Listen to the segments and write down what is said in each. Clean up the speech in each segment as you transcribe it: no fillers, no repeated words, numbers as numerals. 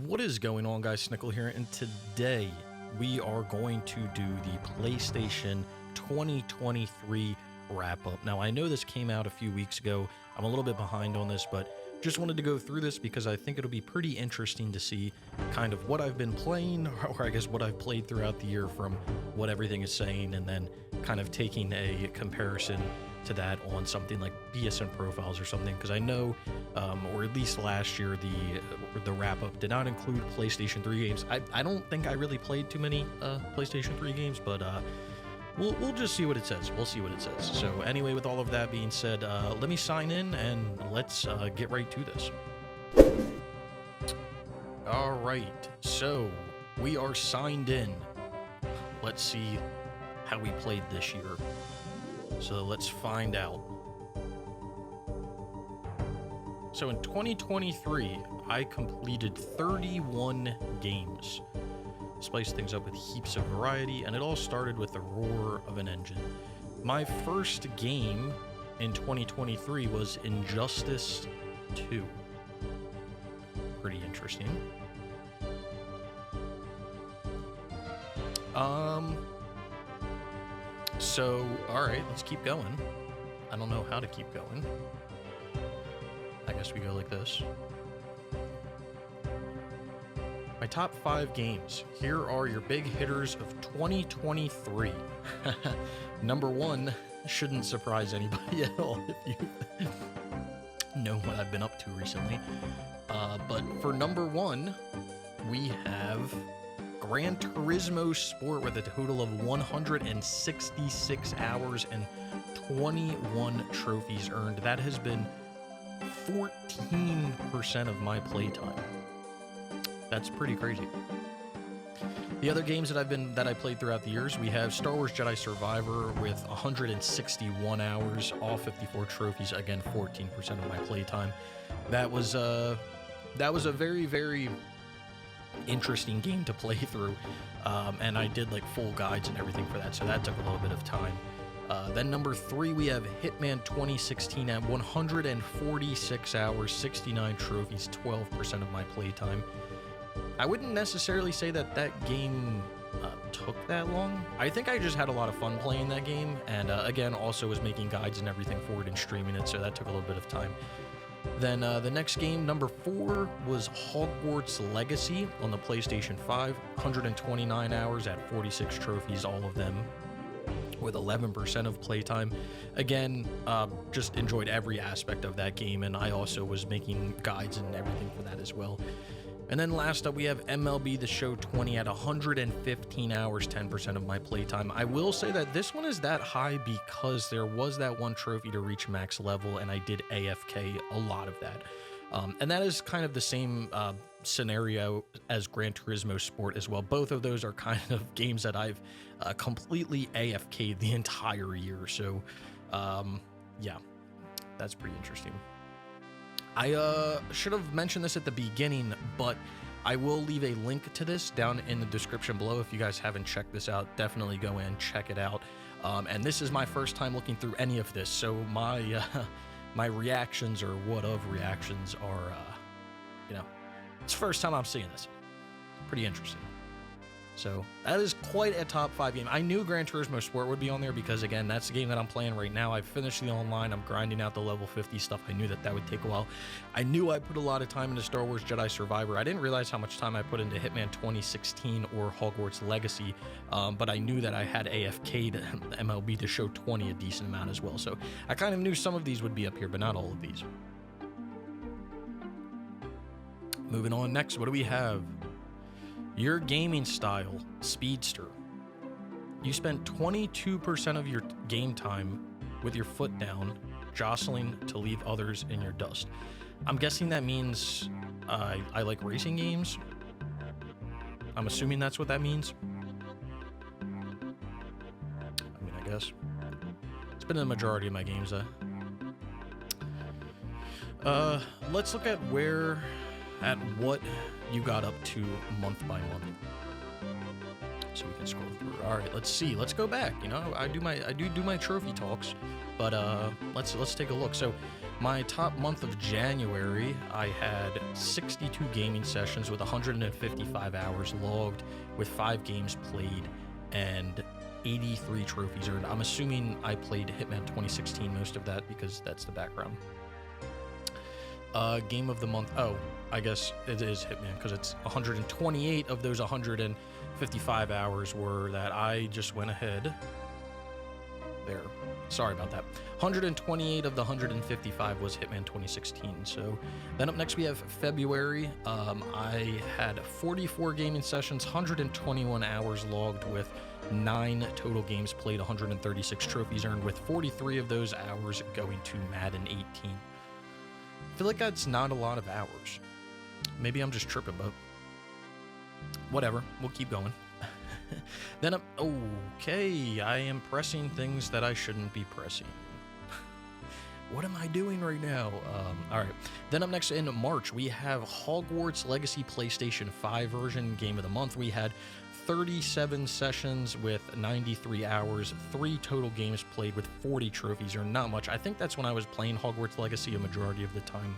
What is going on, guys? Snickel here, and today we are going to do the PlayStation 2023 wrap-up. Now, I know this came out a few weeks ago. I'm a little bit behind on this, but just wanted to go through this because I think it'll be pretty interesting to see kind of what I've been playing, or I guess what I've played throughout the year from what everything is saying, and then kind of taking a comparison to that on something like PSN profiles or something, because I know, or at least last year, the wrap-up did not include PlayStation 3 games. I don't think I really played too many PlayStation 3 games, but we'll just see what it says. We'll see what it says. So anyway, with all of that being said, let me sign in and let's get right to this. All right, so we are signed in. Let's see how we played this year. So let's find out. So in 2023, I completed 31 games. Spice things up with heaps of variety, and it all started with the roar of an engine. My first game in 2023 was Injustice 2. Pretty interesting. So, alright, let's keep going. I don't know how to keep going. I guess we go like this. My top 5 games. Here are your big hitters of 2023. Number 1 shouldn't surprise anybody at all if you know what I've been up to recently. But for number 1, we have Gran Turismo Sport with a total of 166 hours and 21 trophies earned. That has been 14% of my playtime. That's pretty crazy. The other games that I played throughout the years, we have Star Wars Jedi Survivor with 161 hours, all 54 trophies, again 14% of my playtime. That was a very, very interesting game to play through, and I did like full guides and everything for that, so that took a little bit of time. Then number 3, we have Hitman 2016 at 146 hours, 69 trophies, 12% of my playtime. I wouldn't necessarily say that game took that long. I think I just had a lot of fun playing that game, and again, also was making guides and everything for it and streaming it, so that took a little bit of time. Then the next game, number 4, was Hogwarts Legacy on the PlayStation 5, 129 hours at 46 trophies, all of them with 11% of playtime. Again, just enjoyed every aspect of that game, and I also was making guides and everything for that as well. And then last up, we have MLB The Show 20 at 115 hours, 10% of my playtime. I will say that this one is that high because there was that one trophy to reach max level, and I did AFK a lot of that. And that is kind of the same scenario as Gran Turismo Sport as well. Both of those are kind of games that I've completely AFK'd the entire year. So, yeah, that's pretty interesting. I should have mentioned this at the beginning, but I will leave a link to this down in the description below. If you guys haven't checked this out, definitely go in, check it out. And this is my first time looking through any of this, so my my reactions, or what of reactions, are, it's the first time I'm seeing this. Pretty interesting. So that is quite a top 5 game. I knew Gran Turismo Sport would be on there because, again, that's the game that I'm playing right now. I've finished the online. I'm grinding out the level 50 stuff. I knew that would take a while. I knew I put a lot of time into Star Wars Jedi Survivor. I didn't realize how much time I put into Hitman 2016 or Hogwarts Legacy, but I knew that I had AFK'd MLB The Show 20 a decent amount as well. So I kind of knew some of these would be up here, but not all of these. Moving on next, what do we have? Your gaming style, Speedster. You spent 22% of your game time with your foot down, jostling to leave others in your dust. I'm guessing that means I like racing games. I'm assuming that's what that means. I mean, I guess. It's been in the majority of my games, let's look at what you got up to month by month, so we can scroll through. All right, let's see. Let's go back. I do my trophy talks But let's take a look. So my top month of January, I had 62 gaming sessions with 155 hours logged, with 5 games played, and 83 trophies earned. I'm assuming I played Hitman 2016 most of that because that's the background. Game of the month. Oh, I guess it is Hitman because it's 128 of those 155 hours were that I just went ahead. There. Sorry about that. 128 of the 155 was Hitman 2016. So then up next we have February. I had 44 gaming sessions, 121 hours logged with 9 total games played, 136 trophies earned, with 43 of those hours going to Madden 18. I feel like that's not a lot of hours. Maybe I'm just tripping, but whatever. We'll keep going. Then okay, I am pressing things that I shouldn't be pressing. What am I doing right now? All right. Then up next in March, we have Hogwarts Legacy PlayStation 5 version game of the month. We had 37 sessions with 93 hours, 3 total games played with 40 trophies, or not much. I think that's when I was playing Hogwarts Legacy a majority of the time,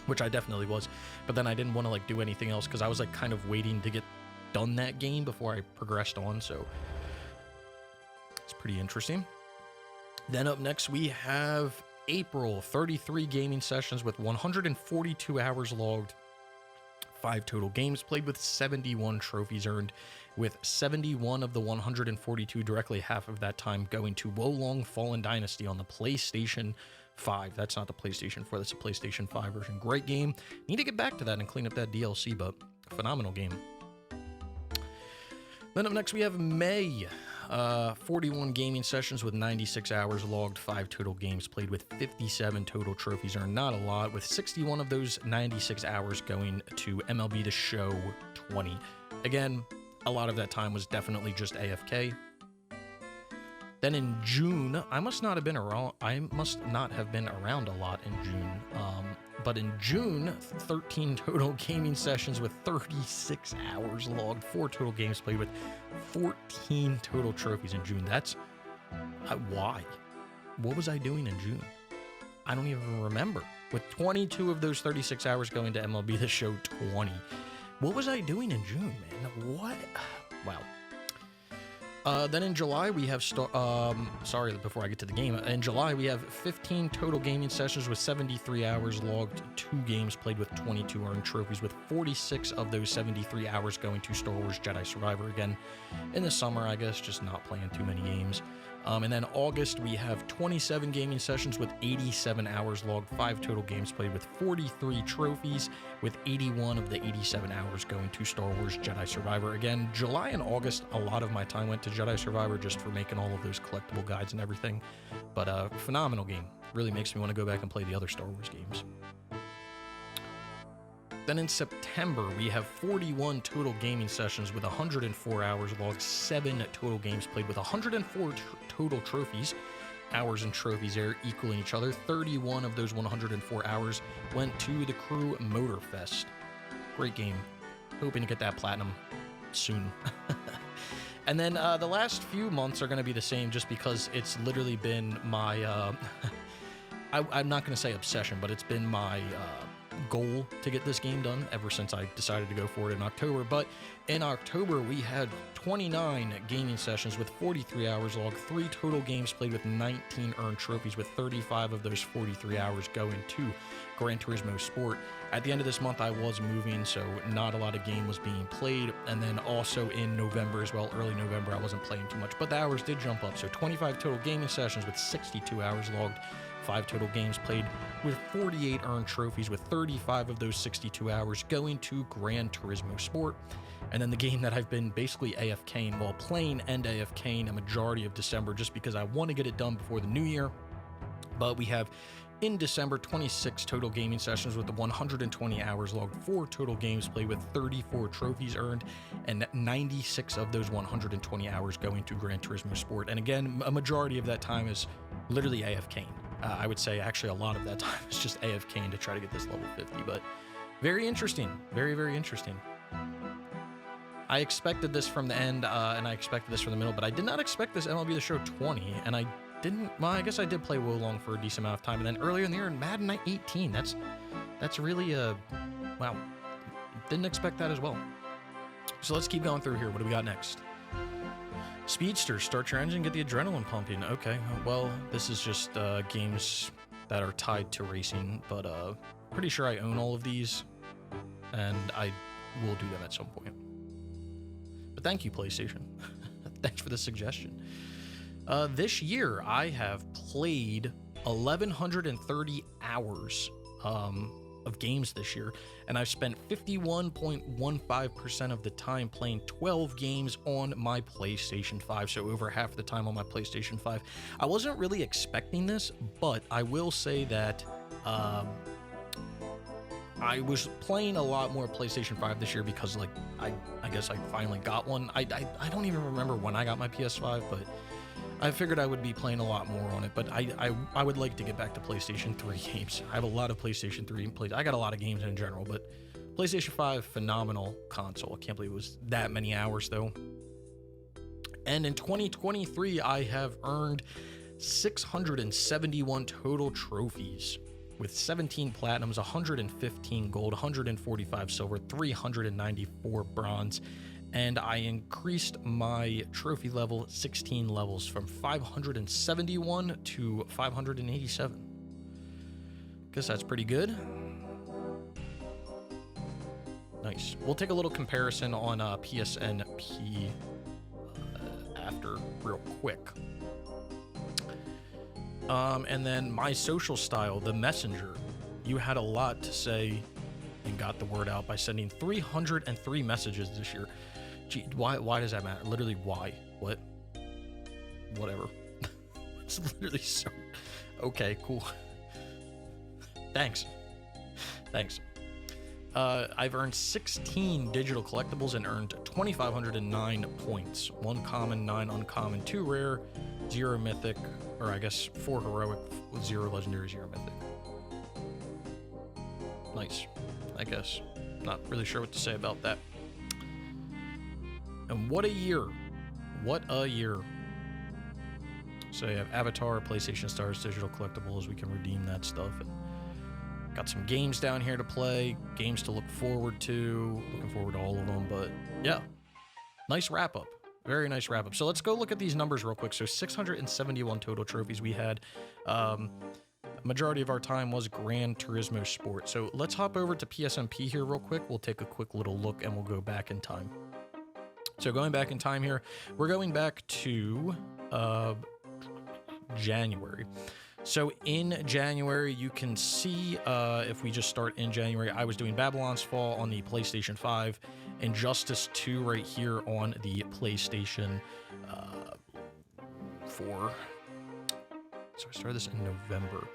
which I definitely was. But then I didn't want to like do anything else because I was like kind of waiting to get done that game before I progressed on, so it's pretty interesting. Then up next we have April, 33 gaming sessions with 142 hours logged, 5 total games played with 71 trophies earned, with 71 of the 142, directly half of that time, going to Wolong Fallen Dynasty on the PlayStation 5. That's not the PlayStation 4, that's a PlayStation 5 version. Great game. Need to get back to that and clean up that DLC, but phenomenal game. Then up next we have May, 41 gaming sessions with 96 hours logged, 5 total games played with 57 total trophies earned. Not a lot, with 61 of those 96 hours going to MLB The Show 20. Again, a lot of that time was definitely just AFK. Then in June, I must not have been around a lot in June. But in June, 13 total gaming sessions with 36 hours logged, 4 total games played with 14 total trophies in June. That's why. What was I doing in June? I don't even remember. With 22 of those 36 hours going to MLB The Show 20. What was I doing in June, man? What? Wow. Then in July, we have, sorry, before I get to the game, in July, we have 15 total gaming sessions with 73 hours logged, 2 games played with 22 earned trophies, with 46 of those 73 hours going to Star Wars Jedi Survivor. Again, in the summer, I guess, just not playing too many games. And then August, we have 27 gaming sessions with 87 hours logged, 5 total games played with 43 trophies, with 81 of the 87 hours going to Star Wars Jedi Survivor. Again, July and August, a lot of my time went to Jedi Survivor just for making all of those collectible guides and everything. But phenomenal game. Really makes me want to go back and play the other Star Wars games. Then in September, we have 41 total gaming sessions with 104 hours logged, 7 total games played with 104 total trophies. Hours and trophies there equaling each other. 31 of those 104 hours went to the Crew Motorfest. Great game. Hoping to get that platinum soon. And then the last few months are going to be the same just because it's literally been my, I'm not going to say obsession, but it's been my goal to get this game done ever since I decided to go for it in October. But in October, we had 29 gaming sessions with 43 hours logged, 3 total games played with 19 earned trophies, with 35 of those 43 hours going to Gran Turismo Sport. At the end of this month, I was moving, so not a lot of game was being played. And then also in November as well, early November, I wasn't playing too much, but the hours did jump up. So 25 total gaming sessions with 62 hours logged, 5 total games played with 48 earned trophies, with 35 of those 62 hours going to Gran Turismo Sport. And then the game that I've been basically AFKing, well, playing and AFKing a majority of December just because I want to get it done before the new year. But we have in December 26 total gaming sessions with the 120 hours logged, 4 total games played with 34 trophies earned, and 96 of those 120 hours going to Gran Turismo Sport. And again, a majority of that time is literally AFKing. I would say actually a lot of that time is just AFKing to try to get this level 50, but very interesting. Very, very interesting. I expected this from the end, and I expected this from the middle, but I did not expect this MLB The Show 20, and I didn't. Well, I guess I did play Wolong for a decent amount of time, and then earlier in the year in Madden 18. That's really wow. Didn't expect that as well. So let's keep going through here. What do we got next? Speedster, start your engine, get the adrenaline pumping. Okay, well, this is just games that are tied to racing, but pretty sure I own all of these, and I will do them at some point. But thank you, PlayStation. Thanks for the suggestion. This year, I have played 1,130 hours of games this year, and I've spent 51.15% of the time playing 12 games on my PlayStation 5, so over half the time on my PlayStation 5. I wasn't really expecting this, but I will say that I was playing a lot more PlayStation 5 this year because, like, I guess I finally got one. I don't even remember when I got my PS5, but I figured I would be playing a lot more on it, but I would like to get back to PlayStation 3 games. I have a lot of PlayStation 3 and I got a lot of games in general, but PlayStation 5, phenomenal console. I can't believe it was that many hours, though. And in 2023, I have earned 671 total trophies, with 17 platinums, 115 gold, 145 silver, 394 bronze, and I increased my trophy level 16 levels from 571 to 587. Guess that's pretty good. Nice. We'll take a little comparison on PSNP after real quick. And then my social style, the messenger. You had a lot to say and got the word out by sending 303 messages this year. Gee, why does that matter? Literally, why? What? Whatever. It's literally so... Okay, cool. Thanks. I've earned 16 digital collectibles and earned 2,509 points. 1 common, 9 uncommon, 2 rare, 0 mythic, or I guess 4 heroic, 0 legendary, 0 mythic. Nice, I guess. Not really sure what to say about that. And what a year. What a year. So you have Avatar, PlayStation Stars, digital collectibles. We can redeem that stuff. And got some games down here to play, games to look forward to. Looking forward to all of them, but yeah. Nice wrap up. Very nice wrap up. So let's go look at these numbers real quick. So 671 total trophies we had. Majority of our time was Gran Turismo Sport. So let's hop over to PSNP here real quick. We'll take a quick little look and we'll go back in time. So going back in time here, we're going back to January. So in January, you can see if we just start in January, I was doing Babylon's Fall on the PlayStation 5, Injustice 2 right here on the PlayStation 4. So I started this in November.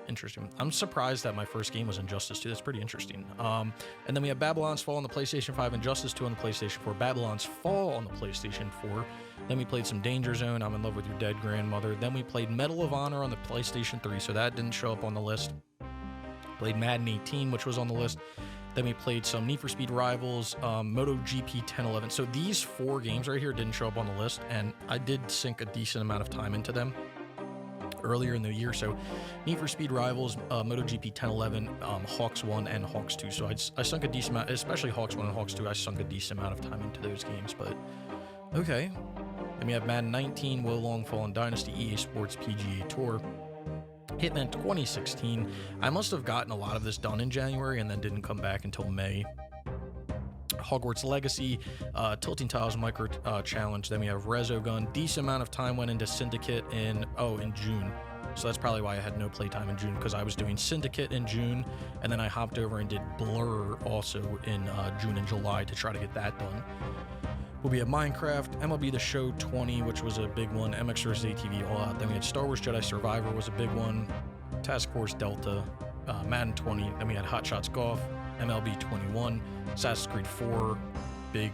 Interesting. I'm surprised that my first game was Injustice 2. That's pretty interesting. And then we have Babylon's Fall on the PlayStation 5, Injustice 2 on the PlayStation 4, Babylon's Fall on the PlayStation 4. Then we played some Danger Zone, I'm in Love with Your Dead Grandmother. Then we played Medal of Honor on the PlayStation 3, so that didn't show up on the list. Played Madden 18, which was on the list. Then we played some Need for Speed Rivals, MotoGP 1011. So these 4 games right here didn't show up on the list, and I did sink a decent amount of time into them earlier in the year. So Need for Speed Rivals, MotoGP 1011, Hawks 1 and Hawks 2. So I sunk a decent amount, especially Hawks 1 and Hawks 2, I sunk a decent amount of time into those games, but okay. Then we have Madden 19, Wolong Fallen Dynasty, EA Sports PGA Tour, Hitman 2016. I must have gotten a lot of this done in January and then didn't come back until May. Hogwarts Legacy, Tilting Tiles Micro Challenge. Then we have Resogun. Decent amount of time went into Syndicate in June. So that's probably why I had no playtime in June, because I was doing Syndicate in June, and then I hopped over and did Blur also in June and July to try to get that done. We'll be at Minecraft, MLB The Show 20, which was a big one, MX vs. ATV All Out. Then we had Star Wars Jedi Survivor was a big one, Task Force Delta, Madden 20. Then we had Hot Shots Golf, MLB 21, Assassin's Creed 4, big,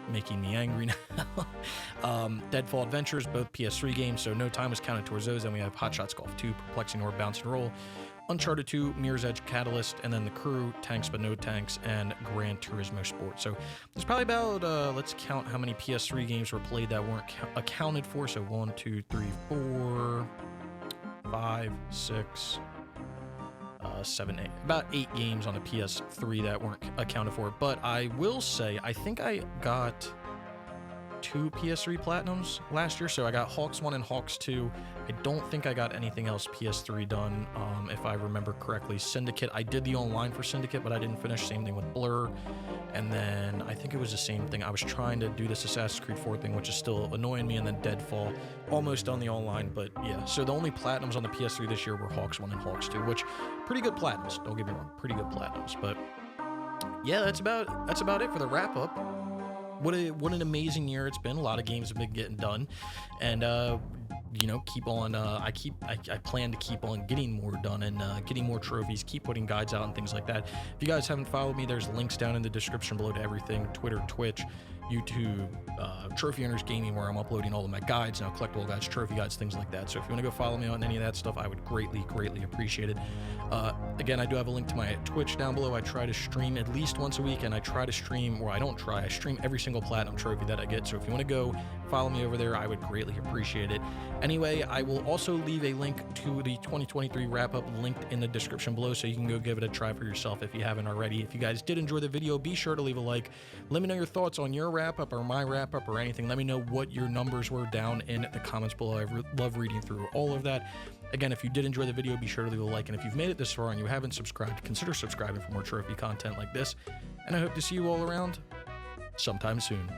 making me angry now. Deadfall Adventures, both PS3 games, so no time was counted towards those. Then we have Hot Shots Golf 2, Perplexing Orb, Bounce and Roll, Uncharted 2, Mirror's Edge, Catalyst, and then The Crew, Tanks But No Tanks, and Gran Turismo Sport. So there's probably about, let's count how many PS3 games were played that weren't accounted for. So 1, 2, 3, 4, 5, 6, 7, 8. About 8 games on the PS3 that weren't accounted for. But I will say, I think I got 2 PS3 Platinums last year. So I got Hawks 1 and Hawks 2. I don't think I got anything else PS3 done, if I remember correctly. Syndicate, I did the online for Syndicate, but I didn't finish. Same thing with Blur. And then I think it was the same thing. I was trying to do this Assassin's Creed 4 thing, which is still annoying me, and then Deadfall. Almost done the online, but yeah. So the only Platinums on the PS3 this year were Hawks 1 and Hawks 2, which pretty good Platinums. Don't get me wrong, pretty good Platinums. But yeah, that's about it for the wrap up. What an amazing year it's been. A lot of games have been getting done, and you know, keep on. I plan to keep on getting more done and getting more trophies. Keep putting guides out and things like that. If you guys haven't followed me, there's links down in the description below to everything: Twitter, Twitch, YouTube, Trophy Hunters Gaming, where I'm uploading all of my guides now, collectible guides, trophy guides, things like that. So if you want to go follow me on any of that stuff, I would greatly appreciate it. Again, I do have a link to my Twitch down below. I try to stream at least once a week, and I try to stream, or I don't try, I stream every single platinum trophy that I get. So if you want to go follow me over there, I would greatly appreciate it. Anyway, I will also leave a link to the 2023 wrap-up linked in the description below, so you can go give it a try for yourself if you haven't already. If you guys did enjoy the video, be sure to leave a like. Let me know your thoughts on your wrap-up or my wrap-up or anything. Let me know what your numbers were down in the comments below. I love reading through all of that. Again, if you did enjoy the video, be sure to leave a like. And if you've made it this far and you haven't subscribed, consider subscribing for more trophy content like this. And I hope to see you all around sometime soon.